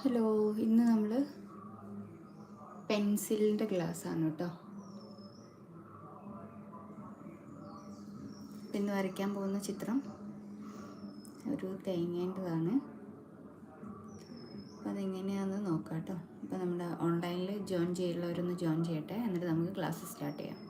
Hello, ഇന്ന് നമ്മൾ പെൻസിലിൻ്റെ ക്ലാസ്സാണ് കേട്ടോ. ഇന്ന് വരയ്ക്കാൻ പോകുന്ന ചിത്രം ഒരു തേങ്ങേൻ്റെതാണ്. അപ്പോൾ അതെങ്ങനെയാണെന്ന് നോക്കാം കേട്ടോ. അപ്പോൾ നമ്മുടെ ഓൺലൈനിൽ ജോയിൻ ചെയ്യുന്നവരൊന്ന് ജോയിൻ ചെയ്യട്ടെ, എന്നിട്ട് നമുക്ക് ക്ലാസ് സ്റ്റാർട്ട് ചെയ്യാം.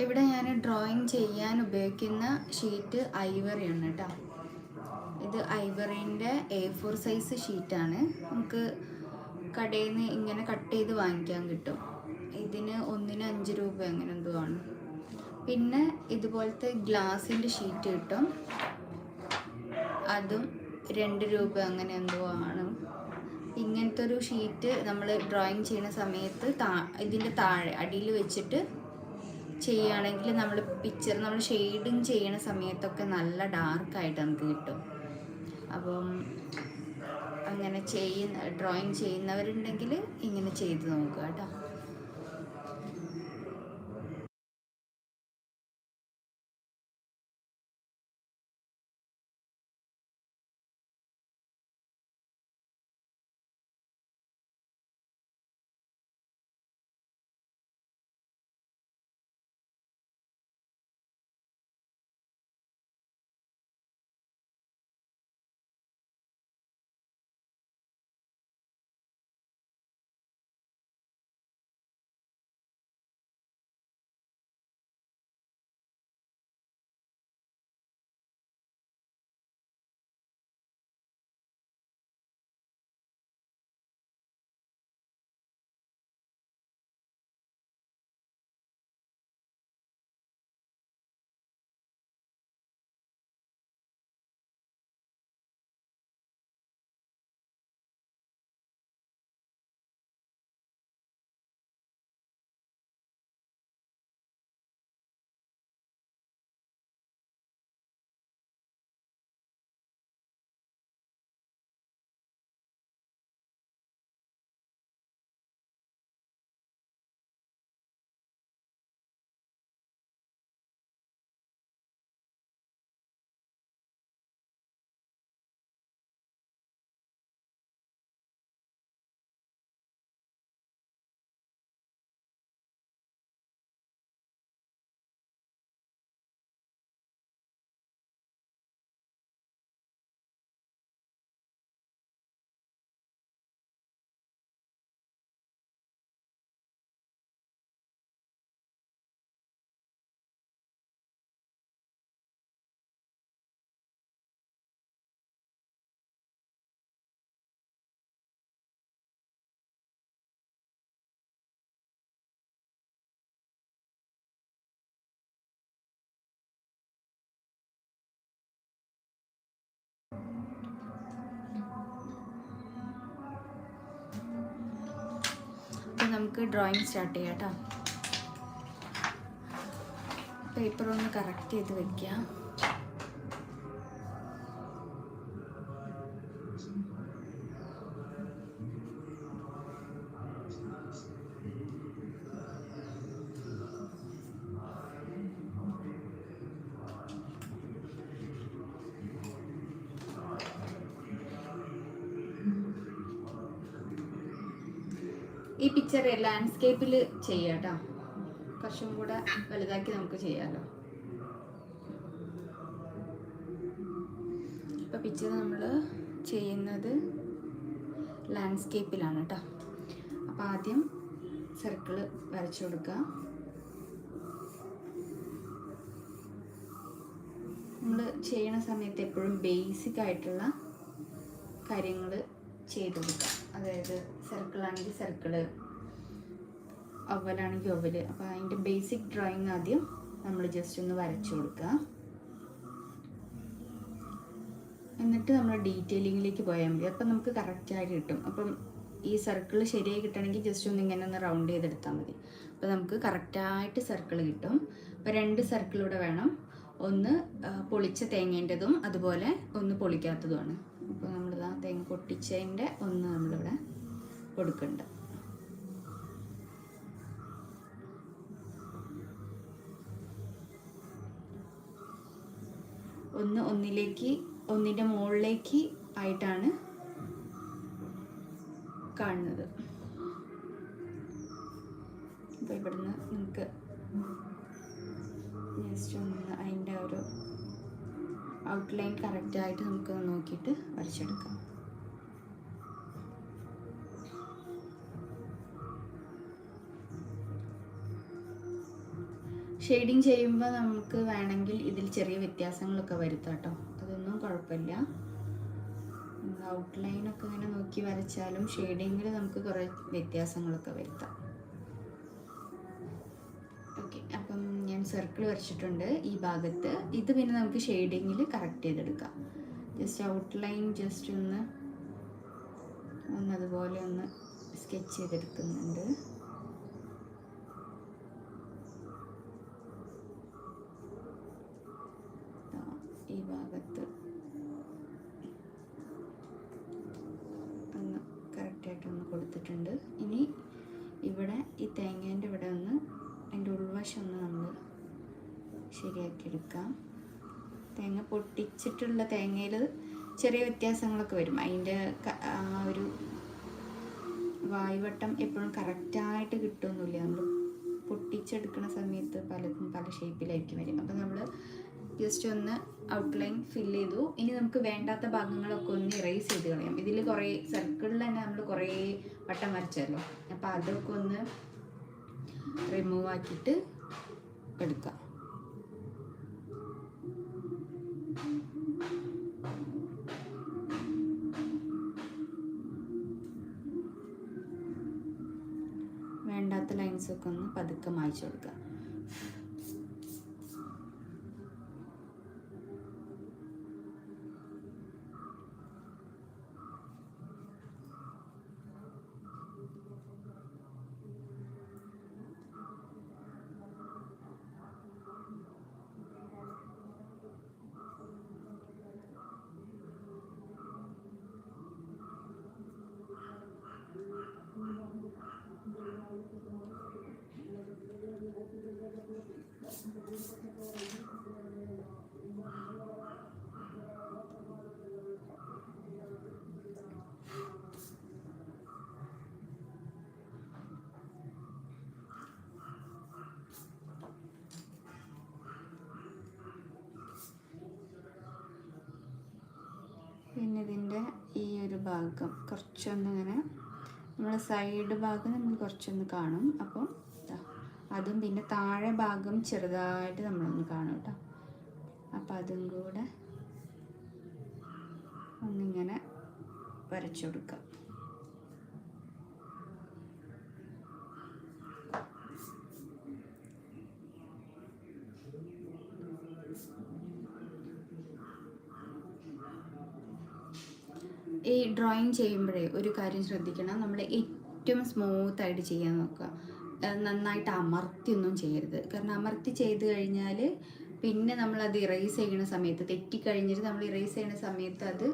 ഇവിടെ ഞാൻ ഡ്രോയിങ് ചെയ്യാൻ ഉപയോഗിക്കുന്ന ഷീറ്റ് ഐവറിയാണ് കേട്ടോ. ഇത് ഐവറിൻ്റെ A4 സൈസ് ഷീറ്റാണ്. നമുക്ക് കടയിൽ നിന്ന് ഇങ്ങനെ കട്ട് ചെയ്ത് വാങ്ങിക്കാൻ കിട്ടും. ഇതിന് ഒന്നിന് 5 രൂപ അങ്ങനെ എന്തോ ആണ്. പിന്നെ ഇതുപോലത്തെ ഗ്ലാസിൻ്റെ ഷീറ്റ് കിട്ടും, അതും 2 രൂപ അങ്ങനെ എന്തോ ആണ്. ഇങ്ങനത്തെ ഒരു ഷീറ്റ് നമ്മൾ ഡ്രോയിങ് ചെയ്യുന്ന സമയത്ത് ഇതിൻ്റെ താഴെ അടിയിൽ വെച്ചിട്ട് ചെയ്യുകയാണെങ്കിൽ നമ്മൾ ഷെയ്ഡിങ് ചെയ്യുന്ന സമയത്തൊക്കെ നല്ല ഡാർക്കായിട്ട് നമുക്ക് കിട്ടും. അപ്പം അങ്ങനെ ഡ്രോയിങ് ചെയ്യുന്നവരുണ്ടെങ്കിൽ ഇങ്ങനെ ചെയ്ത് നോക്കുക കേട്ടോ. നമുക്ക് ഡ്രോയിങ് സ്റ്റാർട്ട് ചെയ്യാം കേട്ടോ. പേപ്പർ ഒന്ന് കറക്റ്റ് ചെയ്ത് വെക്കാം. ഈ പിക്ചർ ലാൻഡ്സ്കേപ്പിൽ ചെയ്യാം കേട്ടോ. കുറച്ചും കൂടെ വലുതാക്കി നമുക്ക് ചെയ്യാമല്ലോ. ഇപ്പോൾ പിക്ചർ നമ്മൾ ചെയ്യുന്നത് ലാൻഡ്സ്കേപ്പിലാണ് കേട്ടോ. അപ്പോൾ ആദ്യം സർക്കിൾ വരച്ചു കൊടുക്കുക. നമ്മൾ ചെയ്യണ സമയത്ത് എപ്പോഴും ബേസിക് ആയിട്ടുള്ള കാര്യങ്ങൾ ചെയ്ത് കൊടുക്കുക. അതായത് സർക്കിളാണെങ്കിൽ സർക്കിള്, ഒവലാണെങ്കിൽ ഒവല്. അപ്പോൾ അതിൻ്റെ ബേസിക് ഡ്രോയിങ് ആദ്യം നമ്മൾ ജസ്റ്റ് ഒന്ന് വരച്ചു കൊടുക്കുക. എന്നിട്ട് നമ്മൾ ഡീറ്റെയിലിങ്ങിലേക്ക് പോയാൽ മതി. അപ്പം നമുക്ക് കറക്റ്റായിട്ട് കിട്ടും. അപ്പം ഈ സർക്കിൾ ശരിയായി കിട്ടണമെങ്കിൽ ജസ്റ്റ് ഒന്ന് ഇങ്ങനെ ഒന്ന് റൗണ്ട് ചെയ്തെടുത്താൽ മതി. അപ്പോൾ നമുക്ക് കറക്റ്റായിട്ട് സർക്കിൾ കിട്ടും. അപ്പോൾ 2 സർക്കിളൂടെ വേണം. ഒന്ന് പൊളിച്ച തേങ്ങേൻ്റെതും അതുപോലെ ഒന്ന് പൊളിക്കാത്തതുമാണ്. അപ്പോൾ നമ്മളിതാ തേങ്ങ പൊട്ടിച്ചതിൻ്റെ ഒന്ന് നമ്മളിവിടെ കൊടുക്കുന്നുണ്ട്. ഒന്നിൻ്റെ മുകളിലേക്ക് ആയിട്ടാണ് കാണുന്നത്. അപ്പോൾ ഇവിടുന്ന് നമുക്ക് ജസ്റ്റ് ഒന്ന് അതിൻ്റെ ഒരു ഔട്ട്ലൈൻ കറക്റ്റായിട്ട് നമുക്ക് നോക്കിയിട്ട് വരച്ചെടുക്കാം. ഷെയ്ഡിങ് ചെയ്യുമ്പോൾ നമുക്ക് വേണമെങ്കിൽ ഇതിൽ ചെറിയ വ്യത്യാസങ്ങളൊക്കെ വരുത്താം കേട്ടോ. അതൊന്നും കുഴപ്പമില്ല. ഔട്ട്ലൈനൊക്കെ ഇങ്ങനെ നോക്കി വരച്ചാലും ഷെയ്ഡിങ്ങിൽ നമുക്ക് കുറേ വ്യത്യാസങ്ങളൊക്കെ വരുത്താം. ഓക്കെ, അപ്പം ഞാൻ സർക്കിൾ വരച്ചിട്ടുണ്ട് ഈ ഭാഗത്ത്. ഇത് പിന്നെ നമുക്ക് ഷെയ്ഡിങ്ങിൽ കറക്റ്റ് ചെയ്തെടുക്കാം. ജസ്റ്റ് ഔട്ട്ലൈൻ ജസ്റ്റ് അതുപോലെ ഒന്ന് സ്കെച്ച് ചെയ്തെടുക്കുന്നുണ്ട്. ഈ ഭാഗത്ത് ഒന്ന് കറക്റ്റായിട്ടൊന്ന് കൊടുത്തിട്ടുണ്ട്. ഇനി ഇവിടെ ഈ തേങ്ങേൻ്റെ ഇവിടെ അതിൻ്റെ ഉൾവശം നമ്മൾ ശരിയാക്കിയെടുക്കാം. തേങ്ങ പൊട്ടിച്ചിട്ടുള്ള തേങ്ങയിൽ ചെറിയ വ്യത്യാസങ്ങളൊക്കെ വരും. അതിൻ്റെ ഒരു വായ്വട്ടം എപ്പോഴും കറക്റ്റായിട്ട് കിട്ടുമൊന്നുമില്ല. നമ്മൾ പൊട്ടിച്ചെടുക്കുന്ന സമയത്ത് പലതും പല ഷേപ്പിലായിരിക്കും വരും. അപ്പോൾ നമ്മൾ ജസ്റ്റ് ഒന്ന് ഔട്ട്ലൈൻ ഫില്ല് ചെയ്തു. ഇനി നമുക്ക് വേണ്ടാത്ത ഭാഗങ്ങളൊക്കെ ഒന്ന് ഇറേസ് ചെയ്ത് കളയാം. ഇതിൽ കുറേ സർക്കിളിൽ തന്നെ നമ്മൾ കുറേ വട്ടം വരച്ചല്ലോ. അപ്പോൾ അതൊക്കെ ഒന്ന് റിമൂവ് ആക്കിയിട്ട് എടുക്കാം. വേണ്ടാത്ത ലൈൻസൊക്കെ ഒന്ന് പതുക്കെ മായ്ച്ചു കൊടുക്കാം. പിന്നെ ഇതിൻ്റെ ഈ ഒരു ഭാഗം കുറച്ചൊന്നിങ്ങനെ നമ്മൾ സൈഡ് ഭാഗം നമ്മൾ കുറച്ചൊന്ന് കാണും. അപ്പം അതും പിന്നെ താഴെ ഭാഗം ചെറുതായിട്ട് നമ്മളൊന്ന് കാണും കേട്ടോ. അപ്പം അതും കൂടെ ഒന്നിങ്ങനെ വരച്ചു കൊടുക്കാം. ഈ ഡ്രോയിങ് ചെയ്യുമ്പോഴേ ഒരു കാര്യം ശ്രദ്ധിക്കണം. നമ്മൾ ഏറ്റവും സ്മൂത്തായിട്ട് ചെയ്യാൻ നോക്കുക. നന്നായിട്ട് അമർത്തിയൊന്നും ചെയ്യരുത്. കാരണം അമർത്തി ചെയ്ത് കഴിഞ്ഞാൽ പിന്നെ നമ്മളത് ഇറേസ് ചെയ്യുന്ന സമയത്ത് തെറ്റിക്കഴിഞ്ഞിട്ട് നമ്മൾ ഇറേസ് ചെയ്യുന്ന സമയത്ത് അത്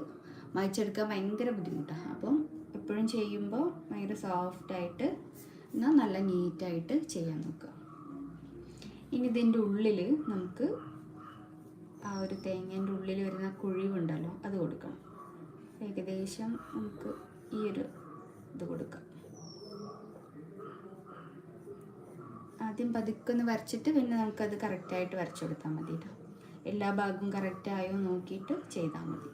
മായ്ച്ചെടുക്കാൻ ഭയങ്കര ബുദ്ധിമുട്ടാണ്. അപ്പം എപ്പോഴും ചെയ്യുമ്പോൾ ഭയങ്കര സോഫ്റ്റായിട്ട് എന്നാൽ നല്ല നീറ്റായിട്ട് ചെയ്യാൻ നോക്കുക. ഇനി ഇതിൻ്റെ ഉള്ളിൽ നമുക്ക് ആ ഒരു തേങ്ങേൻ്റെ ഉള്ളിൽ വരുന്ന കുഴിവുണ്ടല്ലോ അത് കൊടുക്കണം. ഏകദേശം നമുക്ക് ഈ ഒരു ഇത് കൊടുക്കാം. ആദ്യം പതുക്കൊന്ന് വരച്ചിട്ട് പിന്നെ നമുക്കത് കറക്റ്റായിട്ട് വരച്ചു കൊടുത്താൽ മതി കേട്ടോ. എല്ലാ ഭാഗവും കറക്റ്റായോ നോക്കിയിട്ട് ചെയ്താൽ മതി.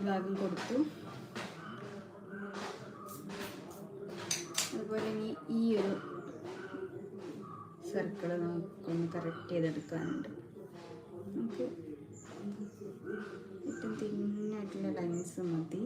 ഭാഗം കൊടുത്തു. അതുപോലെ ഇനി ഈ ഒരു സർക്കിൾ നമുക്കൊന്ന് കറക്റ്റ് ചെയ്തെടുക്കാനുണ്ട്. നമുക്ക് ഏറ്റവും തിന്നായിട്ടുള്ള ലൈൻസ് മതി.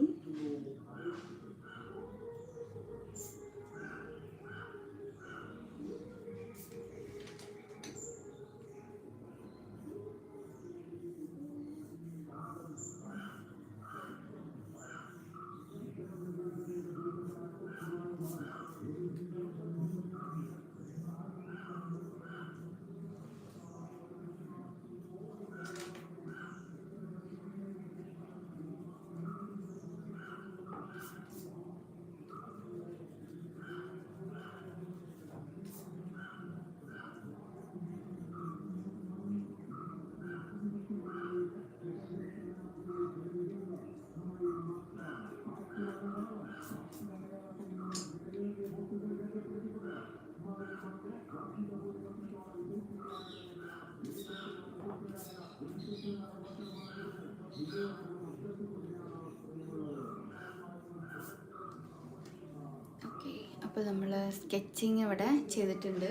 അപ്പോൾ നമ്മൾ സ്കെച്ചിങ് ഇവിടെ ചെയ്തിട്ടുണ്ട്.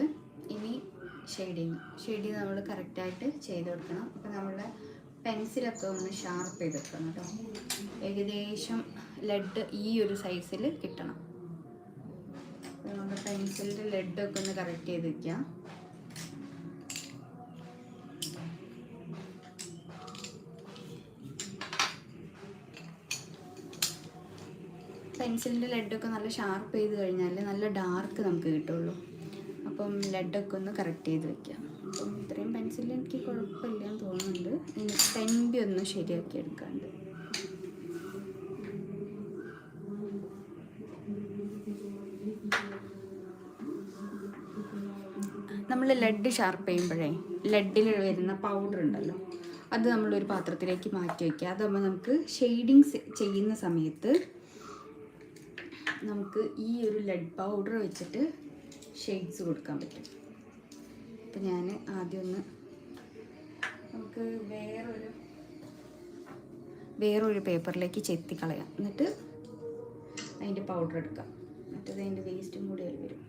ഇനി ഷെയ്ഡിങ് നമ്മൾ കറക്റ്റായിട്ട് ചെയ്ത് കൊടുക്കണം. അപ്പോൾ നമ്മളുടെ പെൻസിലൊക്കെ ഒന്ന് ഷാർപ്പ് ചെയ്തെടുക്കണം കേട്ടോ. ഏകദേശം ലെഡ് ഈ ഒരു സൈസിൽ കിട്ടണം. നമ്മുടെ പെൻസിലിൻ്റെ ലെഡൊക്കെ ഒന്ന് കറക്റ്റ് ചെയ്ത് വയ്ക്കാം. പെൻസിലിൻ്റെ ലെഡൊക്കെ നല്ല ഷാർപ്പ് ചെയ്ത് കഴിഞ്ഞാൽ നല്ല ഡാർക്ക് നമുക്ക് കിട്ടുള്ളൂ. അപ്പം ലെഡൊക്കെ ഒന്ന് കറക്റ്റ് ചെയ്ത് വെക്കാം. അപ്പം ഇത്രയും പെൻസിൽ എനിക്ക് കുഴപ്പമില്ലെന്ന് തോന്നുന്നുണ്ട്. ഇനി പെൻബി ഒന്ന് ശരിയാക്കി എടുക്കാണ്ട്. നമ്മൾ ലെഡ് ഷാർപ്പ് ചെയ്യുമ്പോഴേ ലെഡിൽ വരുന്ന പൗഡർ ഉണ്ടല്ലോ, അത് നമ്മളൊരു പാത്രത്തിലേക്ക് മാറ്റി വയ്ക്കുക. അതാകുമ്പോൾ നമുക്ക് ഷെയ്ഡിങ്സ് ചെയ്യുന്ന സമയത്ത് നമുക്ക് ഈ ഒരു ലെഡ് പൗഡർ വെച്ചിട്ട് ഷെയ്ഡ്സ് കൊടുക്കാൻ പറ്റും. അപ്പം ഞാൻ ആദ്യം ഒന്ന് നമുക്ക് വേറൊരു പേപ്പറിലേക്ക് ചെത്തിക്കളയാം. എന്നിട്ട് അതിൻ്റെ പൗഡർ എടുക്കാം. മറ്റേത് അതിൻ്റെ വേസ്റ്റും കൂടി അതിൽ വരും.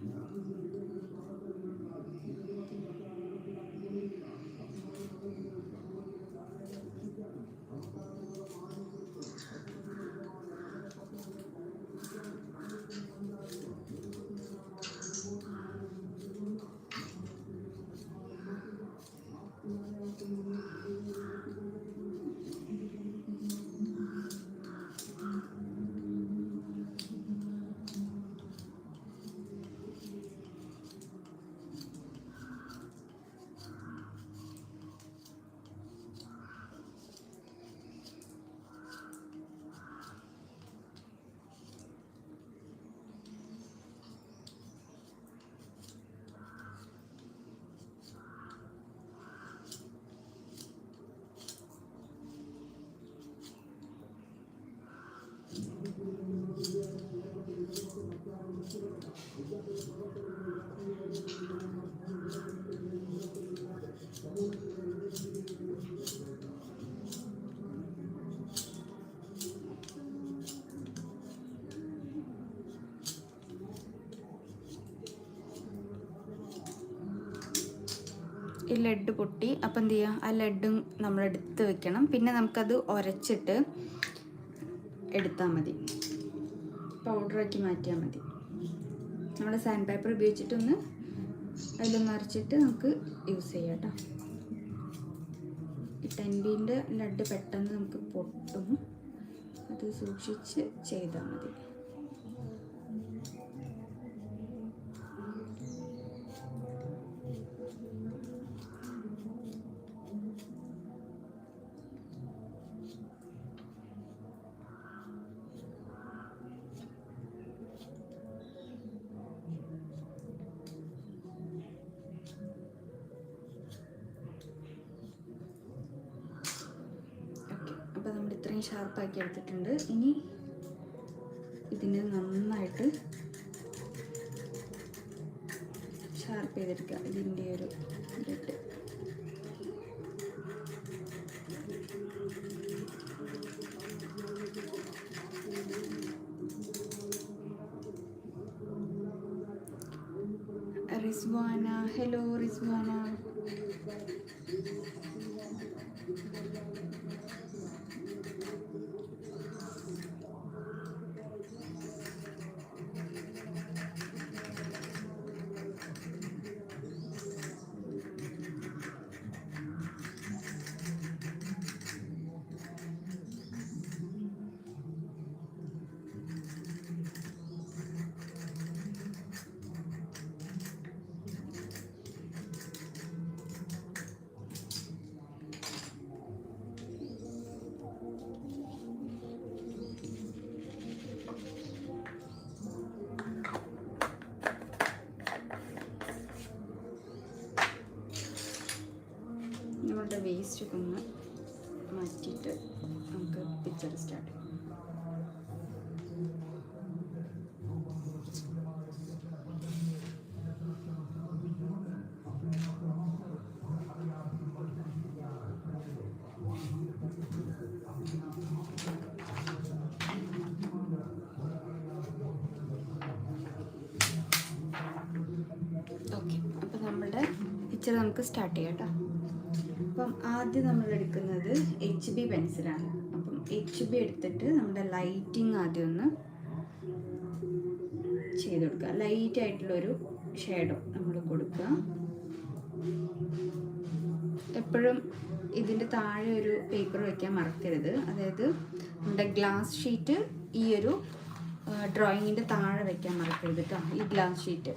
ഈ ലെഡ് പൊട്ടി. അപ്പം എന്ത് ചെയ്യുക, ആ ലെഡും നമ്മളെടുത്ത് വെക്കണം. പിന്നെ നമുക്കത് ഉരച്ചിട്ട് എടുത്താൽ മതി, പൗഡറാക്കി മാറ്റിയാൽ മതി. നമ്മൾ സാൻഡ് പേപ്പർ ഉപയോഗിച്ചിട്ടൊന്ന് അതിലൊന്ന് അരച്ചിട്ട് നമുക്ക് യൂസ് ചെയ്യാം കേട്ടോ. ഈ ടെൻബീൻ്റെ ലെഡ് പെട്ടെന്ന് നമുക്ക് പൊട്ടും, അത് സൂക്ഷിച്ച് ചെയ്താൽ മതി. അപ്പോൾ നമ്മൾ ഇത്രയും ഷാർപ്പാക്കി എടുത്തിട്ടുണ്ട്. ഇനി ഇതിനെ നന്നായിട്ട് ഷാർപ്പ് ചെയ്തെടുക്കുക. ഇതിൻ്റെ ഒരു ലെഡ് ഹലോ റിസ്വാന. നമ്മളുടെ വേസ്റ്റ് ഒക്കെ ഒന്ന് മാറ്റിയിട്ട് നമുക്ക് പിക്ചർ സ്റ്റാർട്ട് ചെയ്യാം. ഓക്കെ, അപ്പോൾ നമ്മളുടെ പിക്ചർ നമുക്ക് സ്റ്റാർട്ട് ചെയ്യാം കേട്ടോ. അപ്പം ആദ്യം നമ്മൾ എടുക്കുന്നത് HB പെൻസിലാണ്. അപ്പം HB എടുത്തിട്ട് നമ്മുടെ ലൈറ്റിങ് ആദ്യം ഒന്ന് ചെയ്ത് കൊടുക്കുക. ലൈറ്റായിട്ടുള്ളൊരു ഷേഡോ നമ്മൾ കൊടുക്കുക. എപ്പോഴും ഇതിൻ്റെ താഴെ ഒരു പേപ്പർ വയ്ക്കാൻ മറക്കരുത്. അതായത് നമ്മുടെ ഗ്ലാസ് ഷീറ്റ് ഈ ഒരു ഡ്രോയിങ്ങിൻ്റെ താഴെ വയ്ക്കാൻ മറക്കരുത് കേട്ടോ, ഈ ഗ്ലാസ് ഷീറ്റ്.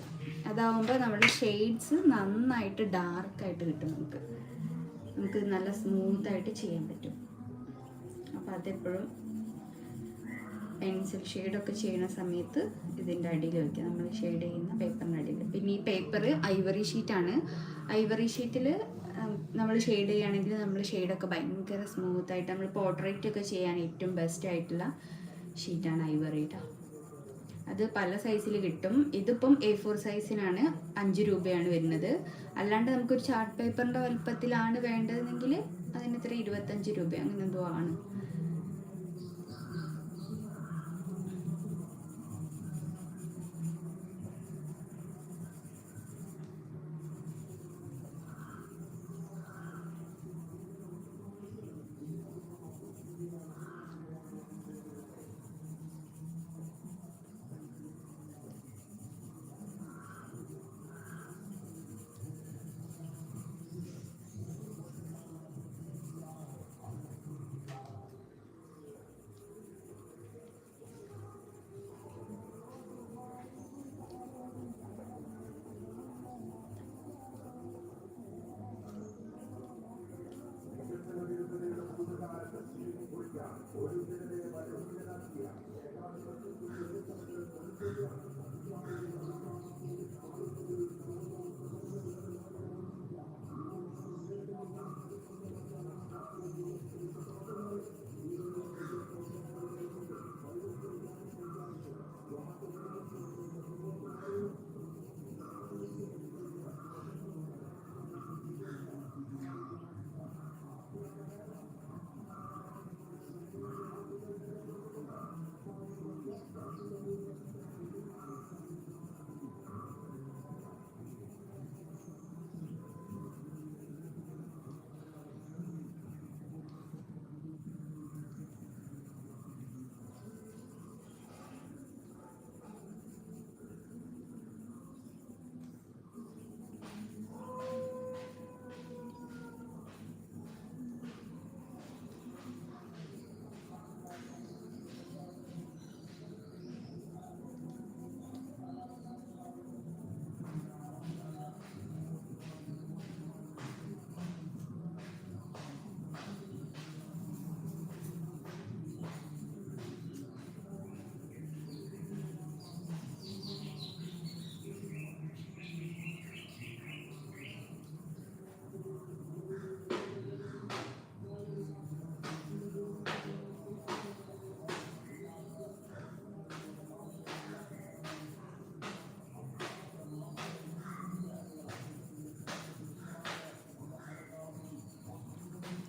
അതാവുമ്പോൾ നമ്മുടെ ഷെയ്ഡ്സ് നന്നായിട്ട് ഡാർക്കായിട്ട് കിട്ടും. നമുക്ക് നല്ല സ്മൂത്തായിട്ട് ചെയ്യാൻ പറ്റും. അപ്പോൾ അതെപ്പോഴും പെൻസിൽ ഷെയ്ഡൊക്കെ ചെയ്യുന്ന സമയത്ത് ഇതിൻ്റെ അടിയിൽ വയ്ക്കുക, നമ്മൾ ഷെയ്ഡ് ചെയ്യുന്ന പേപ്പറിൻ്റെ അടിയിൽ. പിന്നെ ഈ പേപ്പർ ഐവറി ഷീറ്റാണ്. ഐവറി ഷീറ്റിൽ നമ്മൾ ഷെയ്ഡ് ചെയ്യുകയാണെങ്കിൽ നമ്മൾ ഷെയ്ഡൊക്കെ ഭയങ്കര സ്മൂത്തായിട്ട്, നമ്മൾ പോർട്രേറ്റ് ഒക്കെ ചെയ്യാൻ ഏറ്റവും ബെസ്റ്റ് ആയിട്ടുള്ള ഷീറ്റാണ് ഐവറി കേട്ടോ. അത് പല സൈസിൽ കിട്ടും. ഇതിപ്പം A4 സൈസിനാണ് 5 രൂപയാണ് വരുന്നത്. അല്ലാണ്ട് നമുക്കൊരു ചാർട്ട് പേപ്പറിൻ്റെ വലുപ്പത്തിലാണ് വേണ്ടതെങ്കിൽ അതിന് ഇത്ര 25 രൂപ അങ്ങനെ എന്തോ ആണ്.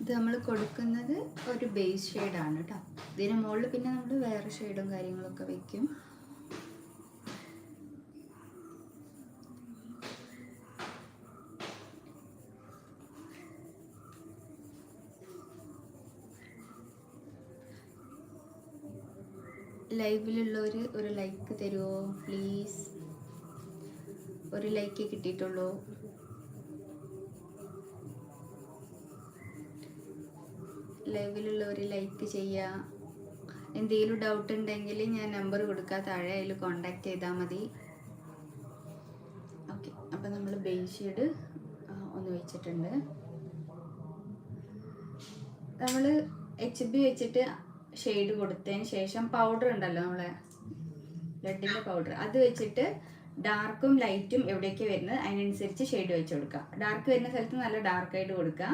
ഇത് നമ്മൾ കൊടുക്കുന്നത് ഒരു ബേസ് ഷെയ്ഡാണ് കേട്ടോ. ഇതിന് മുകളിൽ പിന്നെ നമ്മൾ വേറെ ഷെയ്ഡും കാര്യങ്ങളൊക്കെ വയ്ക്കും. ലൈവിലുള്ളവർ ഒരു ലൈക്ക് തരുമോ പ്ലീസ്? ഒരു ലൈക്ക് കിട്ടിയിട്ടുള്ളൂ. ലൈവിലുള്ളവർ ലൈക്ക് ചെയ്യുക. എന്തെങ്കിലും ഡൗട്ട് ഉണ്ടെങ്കിൽ ഞാൻ നമ്പർ കൊടുക്കാം, താഴെ അതിൽ കോണ്ടാക്ട് ചെയ്താൽ മതി. ഓക്കെ, അപ്പം നമ്മൾ ബേസ് ഷെയ്ഡ് ഒന്ന് വെച്ചിട്ടുണ്ട്. നമ്മൾ HB വെച്ചിട്ട് ഷെയ്ഡ് കൊടുത്തതിന് ശേഷം പൗഡർ ഉണ്ടല്ലോ, നമ്മളെ ലെഡിൻ്റെ പൗഡർ, അത് വെച്ചിട്ട് ഡാർക്കും ലൈറ്റും എവിടേക്ക് വരുന്നത് അതിനനുസരിച്ച് ഷെയ്ഡ് വെച്ച് കൊടുക്കുക. ഡാർക്ക് വരുന്ന സ്ഥലത്ത് നല്ല ഡാർക്കായിട്ട് കൊടുക്കുക,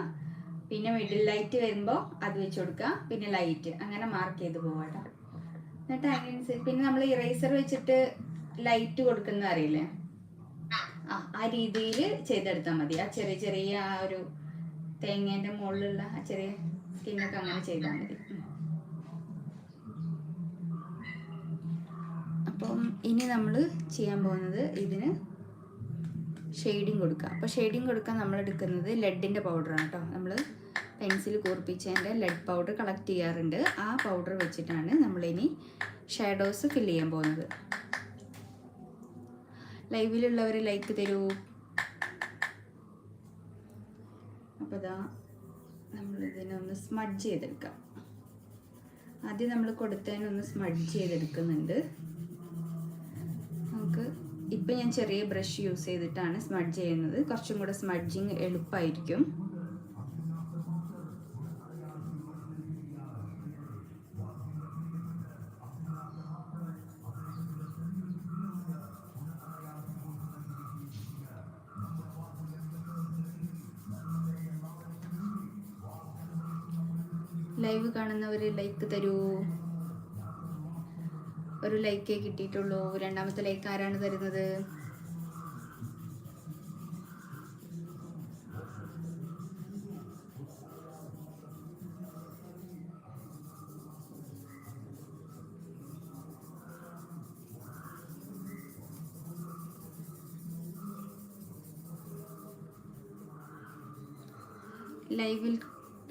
പിന്നെ മിഡിൽ ലൈറ്റ് വരുമ്പോൾ അത് വെച്ച് കൊടുക്കുക, പിന്നെ ലൈറ്റ്, അങ്ങനെ മാർക്ക് ചെയ്ത് പോവാട്ടോ. എന്നിട്ട് അതിനനുസരിച്ച് പിന്നെ നമ്മൾ ഇറേസർ വെച്ചിട്ട് ലൈറ്റ് കൊടുക്കുന്ന അറിയില്ലേ, ആ രീതിയിൽ ചെയ്തെടുത്താൽ മതി. ആ ചെറിയ ചെറിയ ആ ഒരു തേങ്ങേൻ്റെ മുകളിലുള്ള ആ ചെറിയ സ്കിന്നൊക്കെ അങ്ങനെ ചെയ്താൽ മതി. അപ്പം ഇനി നമ്മൾ ചെയ്യാൻ പോകുന്നത് ഇതിന് ഷെയ്ഡിങ് കൊടുക്കുക. അപ്പോൾ ഷെയ്ഡിങ് കൊടുക്കാൻ നമ്മൾ എടുക്കുന്നത് ലെഡിൻ്റെ പൗഡറാണ് കേട്ടോ. നമ്മൾ പെൻസിൽ കൂർപ്പിച്ചതിൻ്റെ ലെഡ് പൗഡർ കളക്ട് ചെയ്യാറുണ്ട്. ആ പൗഡർ വെച്ചിട്ടാണ് നമ്മളിനി ഷാഡോസ് ഫില്ല് ചെയ്യാൻ പോകുന്നത്. ലൈവിലുള്ളവർ ലൈക്ക് തരൂ. അപ്പോൾ ഇതാ നമ്മളിതിനൊന്ന് സ്മഡ്ജ് ചെയ്തെടുക്കാം. ആദ്യം നമ്മൾ കൊടുത്തതിനൊന്ന് സ്മഡ്ജ് ചെയ്തെടുക്കുന്നുണ്ട്. നമുക്ക് ഇപ്പം ഞാൻ ചെറിയ ബ്രഷ് യൂസ് ചെയ്തിട്ടാണ് സ്മഡ്ജ് ചെയ്യുന്നത്, കുറച്ചും കൂടെ സ്മഡ്ജിങ് എളുപ്പമായിരിക്കും. ലൈവ് കാണുന്നവർ ലൈക്ക് തരൂ. ഒരു ലൈക്കേ കിട്ടിയിട്ടുള്ളൂ. രണ്ടാമത്തെ ലൈക്ക് ആരാണ് തരുന്നത്? ലൈവിൽ